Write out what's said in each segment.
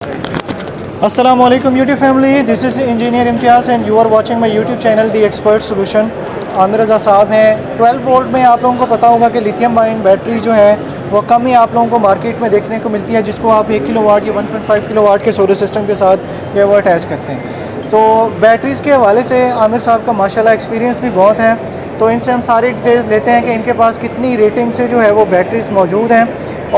Assalamu alaikum YouTube family, this is engineer Imtiaz and you are watching my YouTube channel The Expert Solution। Aamir रज़ा साहब हैं। 12 volt में आप लोगों को पता होगा कि लिथियम आयन बैटरी जो है वो कम ही आप लोगों को मार्केट में देखने को मिलती है, जिसको आप 1 किलोवाट या 1.5 किलोवाट के सोलर सिस्टम के साथ जो है वो अटैच करते हैं। तो बैटरीज़ के हवाले से आमिर साहब का माशाल्लाह एक्सपीरियंस भी बहुत है, तो इनसे हम सारी डिटेल्स लेते हैं कि इनके पास कितनी रेटिंग से जो है वो बैटरीज़ मौजूद हैं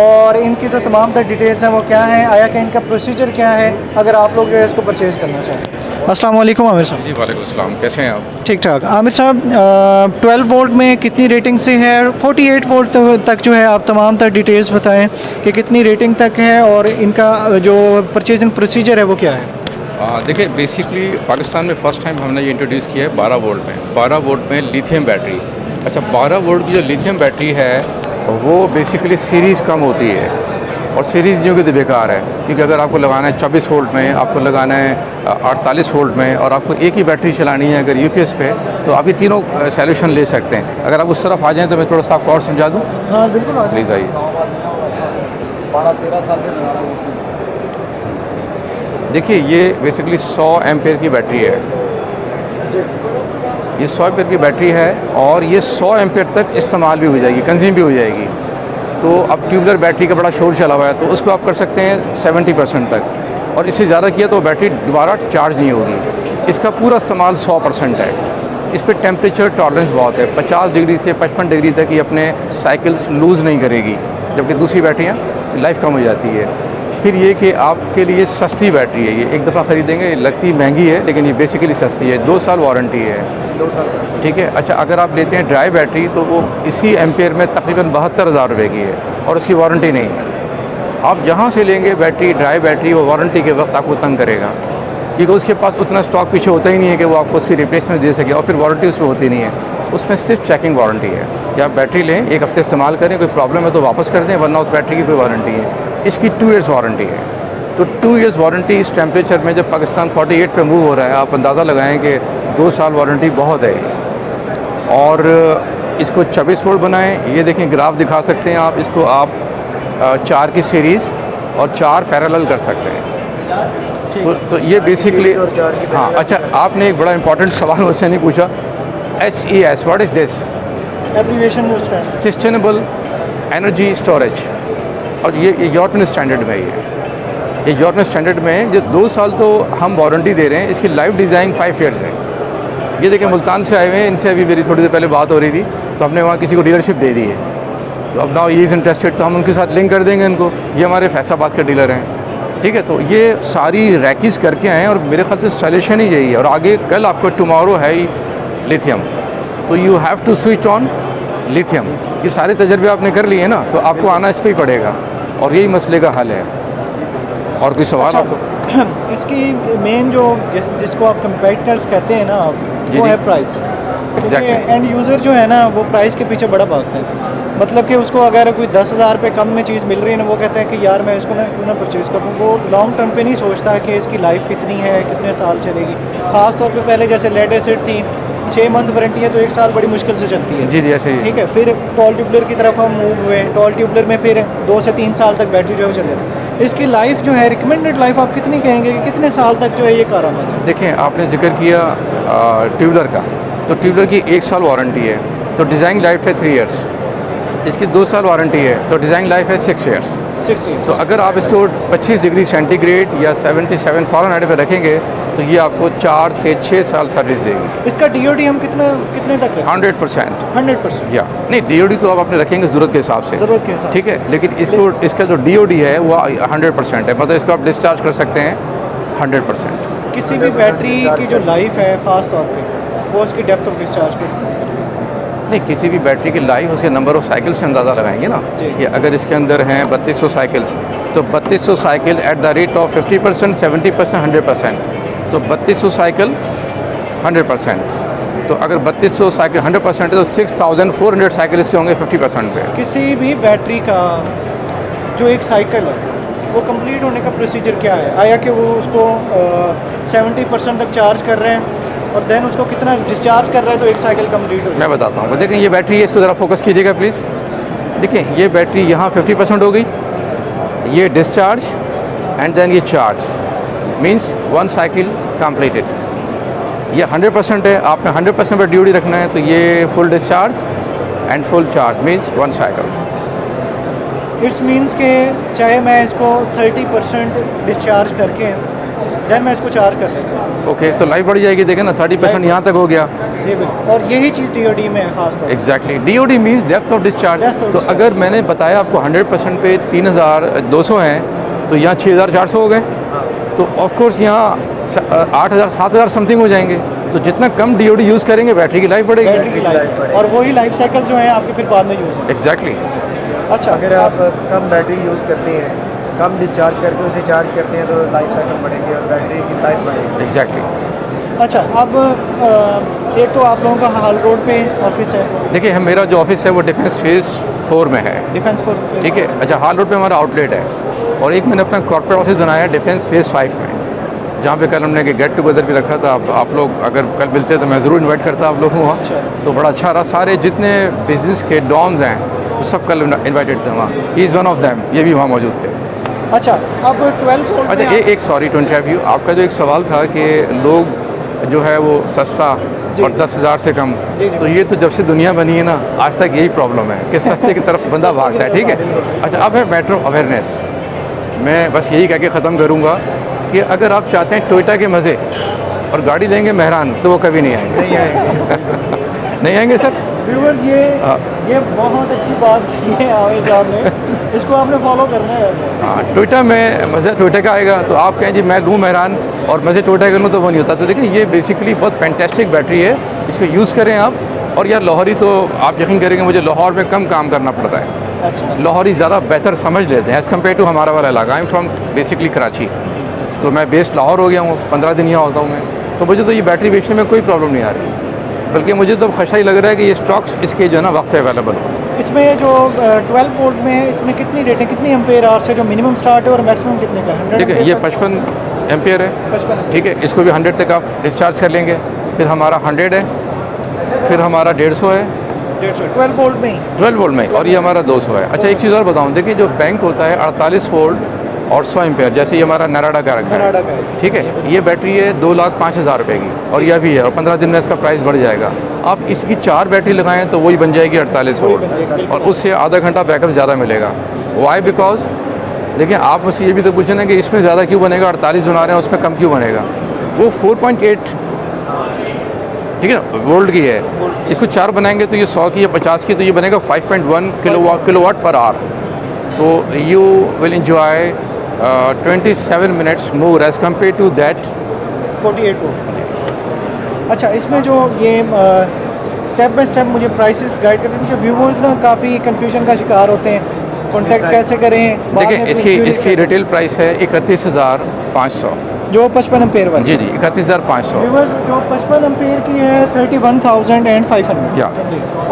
और इनकी जो तमाम तर डिटेल्स हैं वो क्या हैं, आया कि इनका प्रोसीजर क्या है अगर आप लोग जो है इसको परचेज़ करना चाहें। अस्सलाम वालेकुम आमिर साहब। जी वालेकुम अस्सलाम, कैसे हैं आप? ठीक ठाक। आमिर साहब 12 वोल्ट में कितनी रेटिंग से है? 48 वोल्ट तक जो है आप तमाम तर डिटेल्स बताएं कि कितनी रेटिंग तक है और इनका जो परचेजिंग प्रोसीजर है वो क्या है? देखिए, बेसिकली पाकिस्तान में फ़र्स्ट टाइम हमने ये इंट्रोड्यूस किया है 12 वोल्ट में। 12 वोल्ट में लिथियम बैटरी। अच्छा, 12 वोल्ट की जो लिथियम बैटरी है वो बेसिकली सीरीज़ कम होती है और सीरीज़ नहीं होगी तो बेकार है, क्योंकि अगर आपको लगाना है 24 वोल्ट में, आपको लगाना है 48 वोल्ट में और आपको एक ही बैटरी चलानी है अगर यूपीएस पे, तो आप ये तीनों सॉल्यूशन ले सकते हैं। अगर आप उस तरफ आ जाएँ तो मैं थोड़ा सा आपको और समझा दूँ। हाँ बिल्कुल, प्लीज़ आइए। 12-13 साल से लगा रहा हूँ। देखिए, ये बेसिकली 100 एम्पेयर की बैटरी है। ये 100 एम्पेयर की बैटरी है और ये 100 एम्पेयर तक इस्तेमाल भी हो जाएगी, कंज्यूम भी हो जाएगी। तो अब ट्यूबलर बैटरी का बड़ा शोर चला हुआ है, तो उसको आप कर सकते हैं 70% तक, और इससे ज़्यादा किया तो बैटरी दोबारा चार्ज नहीं होगी। इसका पूरा इस्तेमाल 100% है। इस पर टेम्परेचर टॉलरेंस बहुत है, 50 डिग्री से 55 डिग्री तक ये अपने साइकिल्स लूज़ नहीं करेगी, जबकि दूसरी बैटरियाँ लाइफ कम हो जाती है। फिर ये कि आपके लिए सस्ती बैटरी है, ये एक दफ़ा ख़रीदेंगे, लगती महंगी है लेकिन ये बेसिकली सस्ती है। 2 साल वारंटी है। 2 साल। ठीक है। अच्छा, अगर आप लेते हैं ड्राई बैटरी तो वो इसी एम्पेयर में तकरीबन 72,000 रुपये की है और उसकी वारंटी नहीं है। आप जहाँ से लेंगे बैटरी, ड्राई बैटरी, वो वारंटी के वक्त आपको तंग करेगा, क्योंकि उसके पास उतना स्टॉक पीछे होता ही नहीं है कि वो आपको उसकी रिप्लेसमेंट दे सके, और फिर वारंटी उसमें होती नहीं है। उसमें सिर्फ चेकिंग वारंटी है कि आप बैटरी लें, 1 हफ्ते इस्तेमाल करें, कोई प्रॉब्लम है तो वापस कर दें, वरना उस बैटरी की कोई वारंटी है। इसकी 2 ईयर्स वारंटी है। तो 2 ईयर्स वारंटी इस टेम्परेचर में, जब पाकिस्तान 48 पे मूव हो रहा है, आप अंदाज़ा लगाएं कि 2 साल वारंटी बहुत है। और इसको 24 वोल्ट बनाएं। ये देखें, ग्राफ दिखा सकते हैं आप, इसको आप 4 की सीरीज़ और 4 पैरेलल कर सकते हैं। तो ये बेसिकली, हाँ। अच्छा, आपने एक बड़ा इंपॉर्टेंट सवाल मुझसे नहीं पूछा। SES, what is this? Abbreviation sustainable energy storage. और ये यूरोपियन स्टैंडर्ड में ये यूरोपियन स्टैंडर्ड में जो 2 साल तो हम वारंटी दे रहे हैं, इसकी लाइफ डिज़ाइन 5 ईयर्स है। ये देखिए, मुल्तान से आए हुए हैं, इनसे अभी मेरी थोड़ी देर पहले बात हो रही थी, तो हमने वहाँ किसी को डीलरशिप दे दी है। तो अब नाउ ही इज़ इंटरेस्टेड, तो हम उनके साथ लिंक कर देंगे इनको। ये हमारे फैसलाबाद के डीलर हैं। ठीक है। तो ये सारी रैकीज़ करके आए हैं और मेरे ख्याल से सॉल्यूशन ही यही है। और आगे कल आपको टुमारो है ही लिथियम, तो you have to switch on lithium. ये सारे तजर्बे आपने कर लिए ना, तो आपको आना इस पर ही पड़ेगा और यही मसले का हल है। और कोई सवाल आपको? इसकी मेन जो जिसको आप कंपेटिटर्स कहते हैं ना आप, वो है प्राइस। Exactly. एंड यूज़र जो है ना वो प्राइस के पीछे बड़ा भागता है। मतलब कि उसको अगर कोई 10,000 रुपये कम में चीज़ मिल रही है ना, वो कहते हैं कि यार मैं इसको ना क्यों ना परचेज़ करूँ। वो लॉन्ग टर्म पे नहीं सोचता कि इसकी लाइफ कितनी है, कितने साल चलेगी। ख़ास तौर पे पहले जैसे लेड एसिड थी, 6 मंथ वारंटी है तो 1 साल बड़ी मुश्किल से चलती है। जी ऐसे ही। ठीक है। फिर टॉल ट्यूबलर की तरफ हम मूव हुए। टॉल ट्यूबलर में फिर 2 से 3 साल तक बैटरी जो है चले। इसकी लाइफ जो है, रिकमेंडेड लाइफ आप कितनी कहेंगे कि कितने साल तक जो है ये कारआमद है? देखें, आपने जिक्र किया ट्यूबलर का, तो ट्यूबलर की 1 साल वारंटी है, तो डिज़ाइन लाइफ है 3 ईयर्स। इसकी 2 साल वारंटी है, तो डिज़ाइन लाइफ है 6 ईयर्स। 6 ईयर्स। तो अगर आप इसको 25 डिग्री सेंटीग्रेड या 77 फ़ारेनहाइट पे रखेंगे तो ये आपको 4 से 6 साल सर्विस देगी। इसका DOD हम कितने तक रखें? 100%। 100%। या नहीं, DOD तो आप अपने रखेंगे ज़रूरत के हिसाब से। ज़रूरत के हिसाब। ठीक है। लेकिन इसका जो DOD है वो 100% है, मतलब इसको आप डिस्चार्ज कर सकते हैं 100%। किसी भी बैटरी की जो लाइफ है ख़ास तौर पे, वो उसकी डेप्थ ऑफ डिस्चार्ज पे नहीं, किसी भी बैटरी की लाइफ उसके नंबर ऑफ़ साइकिल से अंदाज़ा लगाएंगे ना, कि अगर इसके अंदर हैं 3200 साइकिल्स, तो 3200 cycle at the rate of 50%, 70%, 100%। तो 3200 साइकिल 100%। तो अगर 3200 साइकिल 100% है तो 6400 साइकिल इसके होंगे 50% पे। किसी भी बैटरी का जो एक साइकिल है वो कंप्लीट होने का प्रोसीजर क्या है? आया कि वो उसको 70% तक चार्ज कर रहे हैं और देन उसको कितना डिस्चार्ज कर रहा है तो एक साइकिल कंप्लीट हो? मैं बताता हूँ। देखें, ये बैटरी है, इसको ज़रा फोकस कीजिएगा प्लीज़। देखिए, ये बैटरी यहाँ 50% हो गई, ये डिस्चार्ज एंड देन ये चार्ज मीन्स 1 साइकिल कंप्लीटेड। ये 100% है, आपने 100% पर ड्यूटी रखना है तो ये full discharge and full charge means 1 cycles. It's means के चाहे मैं इसको 30% डिस्चार्ज करके देन मैं इसको चार्ज कर लेता हूँ। ओके, तो लाइफ बढ़ जाएगी। देखें ना 30% यहाँ तक हो गया। जी बिल्कुल, और यही चीज़ DOD में है खास तौर पर। Exactly, DOD means depth of discharge. तो अगर मैंने बताया आपको 100% पे 3200 हैं तो यहाँ 6400 हो गए, तो ऑफ कोर्स यहाँ 8000 7000 समथिंग हो जाएंगे। तो जितना कम DOD यूज़ करेंगे बैटरी की लाइफ बढ़ेगी। बैटरी की लाइफ, और वही लाइफ साइकिल जो है आपके फिर बाद में यूज़ होगा। एग्जैक्टली। अच्छा, अगर आप कम बैटरी यूज़ करते हैं, कम डिस्चार्ज करके उसे चार्ज करते हैं तो लाइफ साइकिल बढ़ेगी और बैटरी की लाइफ बढ़ेगी। एग्जैक्टली। अच्छा, अब एक तो आप लोगों का हाल रोड पे ऑफिस है। देखिए, हम मेरा जो ऑफिस है वो डिफेंस फेज़ 4 में है। डिफेंस फोर्स, ठीक है। अच्छा, हाल रोड पे हमारा आउटलेट है, और एक मैंने अपना कॉर्पोरेट ऑफिस बनाया है डिफेंस फेज़ 5 में, जहाँ पे कल हमने गेट टुगेदर भी रखा था। आप लोग अगर कल मिलते तो मैं ज़रूर इन्वाइट करता आप लोग वहाँ। तो बड़ा अच्छा रहा। सारे जितने बिजनेस के डॉन्स हैं वो सब कल इन्वाइटेड थे वहाँ। He is one of them, ये भी वहाँ मौजूद थे। अच्छा, अब 12 वोल्ट अच्छा, एक सॉरी टू इंटरप्ट यू, आपका जो एक सवाल था कि लोग जो है वो सस्ता और 10,000 से कम, तो ये तो जब से दुनिया बनी है ना आज तक यही प्रॉब्लम है कि सस्ते की तरफ बंदा भागता है। ठीक है। अच्छा, अब है मैटर ऑफ अवेयरनेस। मैं बस यही कह के ख़त्म करूँगा कि अगर आप चाहते हैं टोयोटा के मज़े और गाड़ी लेंगे मेहरान, तो वो कभी नहीं आएंगे। नहीं आएंगे। नहीं आएंगे सर। व्यूअर्स, ये बहुत अच्छी बात की है आमिर साहब ने, इसको आपने फॉलो करना है। हाँ, टोयोटा में मज़ा टोयोटा का आएगा, तो आप कहें जी मैं लूँ मेहरान और मज़े टोयोटा का लूँ, तो वो नहीं होता। तो देखिए, ये बेसिकली बहुत फैंटेस्टिक बैटरी है, इसको यूज़ करें आप। और यार लाहौरी तो आप यकीन करेंगे मुझे लाहौर में कम काम करना पड़ता है। अच्छा, लाहौरी ज़्यादा बेहतर समझ लेते हैं एज़ कम्पेयर टू हमारा वाला इलाका। I am from basically Karachi, तो मैं बेस्ड लाहौर हो गया हूँ, 15 दिन यहाँ होता हूँ मैं। तो मुझे तो ये बैटरी बेचने में कोई प्रॉब्लम नहीं आ रही, बल्कि मुझे तो खशा ही लग रहा है कि ये स्टॉक्स इसके जो है ना वक्त पे अवेलेबल हो। इसमें जो 12 वोल्ट में है, इसमें कितनी रेटिंग, कितनी एम्पेयर आवर से जो मिनिमम स्टार्ट है और मैक्सिमम कितने का है? ठीक है, ये 55 एम्पियर है। 55। ठीक है, इसको भी 100 तक आप डिस्चार्ज कर लेंगे। फिर हमारा 100 है, फिर हमारा 150 है 12 वोल्ट में ही। 12 वोल्ट में, और ये हमारा 200 है। अच्छा, एक चीज़ और बताऊँ, देखिए जो बैंक होता है 48 वोल्ट और 100 एम्पियर, जैसे ये हमारा नराडा का रखा नराडा है। का है। ठीक है, ये बैटरी है 2,05,000 रुपये की, और यह भी है, और 15 दिन में इसका प्राइस बढ़ जाएगा। आप इसकी 4 बैटरी लगाएं तो वही बन जाएगी 48 वही बन वोल्ट, जाएगी। और उससे आधा घंटा बैकअप ज़्यादा मिलेगा। वाई? बिकॉज देखिए, आप मुझसे ये भी तो पूछे ना कि इसमें ज़्यादा क्यों बनेगा, 48 बना रहे हैं उसमें कम क्यों बनेगा। वो 4.8 ठीक है ना वोल्ट की है, इसको 4 बनाएंगे तो ये 100 की या 50 की, तो ये बनेगा 5.1 किलोवाट पर आवर। तो you will enjoy 27 minutes more as compare to that 48 volt. अच्छा, इसमें जो ये स्टेप बाय स्टेप मुझे प्राइसेस गाइड करते हैं, क्योंकि व्यूअर्स ना काफ़ी कंफ्यूजन का शिकार होते हैं, कॉन्टैक्ट कैसे करें। बाद देखिए, में इसकी query इसकी कैसे- रिटेल प्राइस है 31,500। जो 55 एम्पेयर वाली। जी जी, 31,500। व्यूअर्स, जो 55 एम्पेयर की है 31,500। या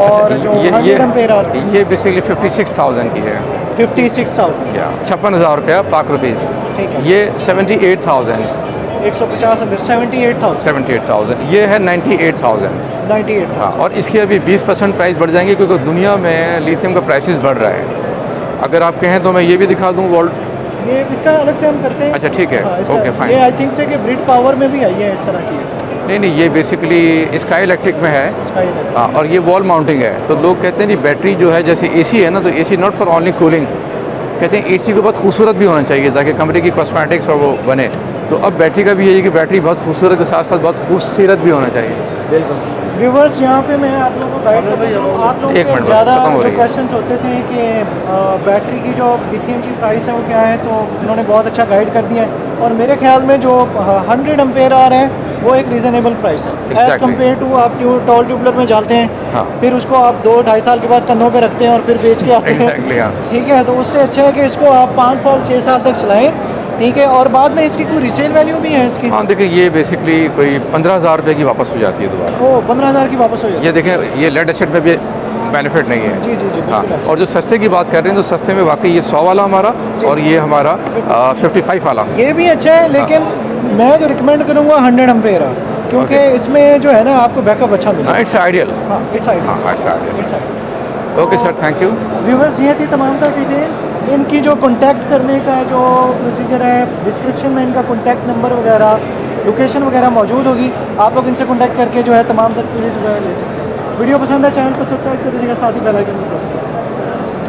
और जो 100 एम्पेयर आवर ये बेसिकली 56,000 की है। 56,000। या 56,000 रुपया पाक रुपीज़। ठीक है, ये 78,000 150 एम्पेयर 78,000। 78,000, ये है 98,000। 98,000। हाँ, और इसके अभी 20% प्राइस बढ़ जाएंगे क्योंकि दुनिया में लिथियम का प्राइसेस बढ़ रहा है। अगर आप कहें तो मैं ये भी दिखा दूँ वोल्ट। ये इसका अलग से हम करते हैं। अच्छा, ठीक है, हाँ, इसका- ओके, फाइन। ये आई थिंक से कि ब्रिड पावर में भी आई है इस तरह की। नहीं नहीं, ये बेसिकली स्काई इलेक्ट्रिक में है। Sky electric. हाँ, और ये वॉल माउंटिंग है। तो लोग कहते हैं जी बैटरी जो है जैसे एसी है ना, तो AC not for only cooling, कहते हैं एसी को बहुत खूबसूरत भी होना चाहिए ताकि कमरे की कॉस्मेटिक्स और वो बने। तो अब बैटरी का भी यही है कि बैटरी बहुत खूबसूरत के साथ साथ बहुत खूबसूरत भी होना चाहिए। बिल्कुल। व्यूवर्स, यहाँ पे मैं आप लोगों को गाइड कर रही हूँ। आप लोगों एक के मिनट बस, ज़्यादा खत्म हो जो रही है। क्वेश्चन होते थे कि बैटरी की जो लिथियम की प्राइस है वो क्या है, तो इन्होंने बहुत अच्छा गाइड कर दिया है। और मेरे ख्याल में जो 100 एम्पेयर आवर है वो एक रीज़नेबल प्राइस है एज़ Exactly. कम्पेयर टू आप टॉल ट्यूबलर में डालते हैं। हाँ। फिर उसको आप 2-2.5 साल के बाद कंधों पे रखते हैं और फिर बेच के आते हैं। एग्जैक्टली, हाँ। ठीक है, तो उससे अच्छा है कि इसको आप 5 साल 6 साल तक चलाएं। ठीक है, और बाद में इसकी कोई रिसेल वैल्यू भी है इसकी? हाँ, देखिए, ये बेसिकली कोई 15,000 रुपये की वापस हो जाती है दोबारा। ओ, 15,000 की वापस हो जाती ये देखें, ये लेड एसिड में भी बेनिफिट नहीं है। जी जी जी, हाँ, बिल्कुल ऐसा। और जो सस्ते की बात कर रहे हैं तो सस्ते में वाकई ये 100 वाला हमारा और ये हमारा 55 वाला। ये भी अच्छा है, लेकिन मैं जो रिकमेंड करूँगा 100 एम्पेयर है, क्योंकि Okay. इसमें जो है ना आपको बैकअप अच्छा मिलेगा। It's ideal. हाँ, इट्स आइडियल। हाँ, it's ideal. It's ideal. Okay sir, thank you. Viewers, ये थी तमाम तर डिटेल्स। इनकी जो कॉन्टैक्ट करने का जो प्रोसीजर है, डिस्क्रिप्शन में इनका कॉन्टैक्ट नंबर वगैरह, लोकेशन वगैरह मौजूद होगी। आप लोग इनसे कॉन्टैक्ट करके जो है तमाम तर डिटेल्स वगैरह ले सकते हैं। वीडियो पसंद है, चैनल को सब्सक्राइब कर दीजिएगा, साथ ही बेल आइकन को प्रेस करें।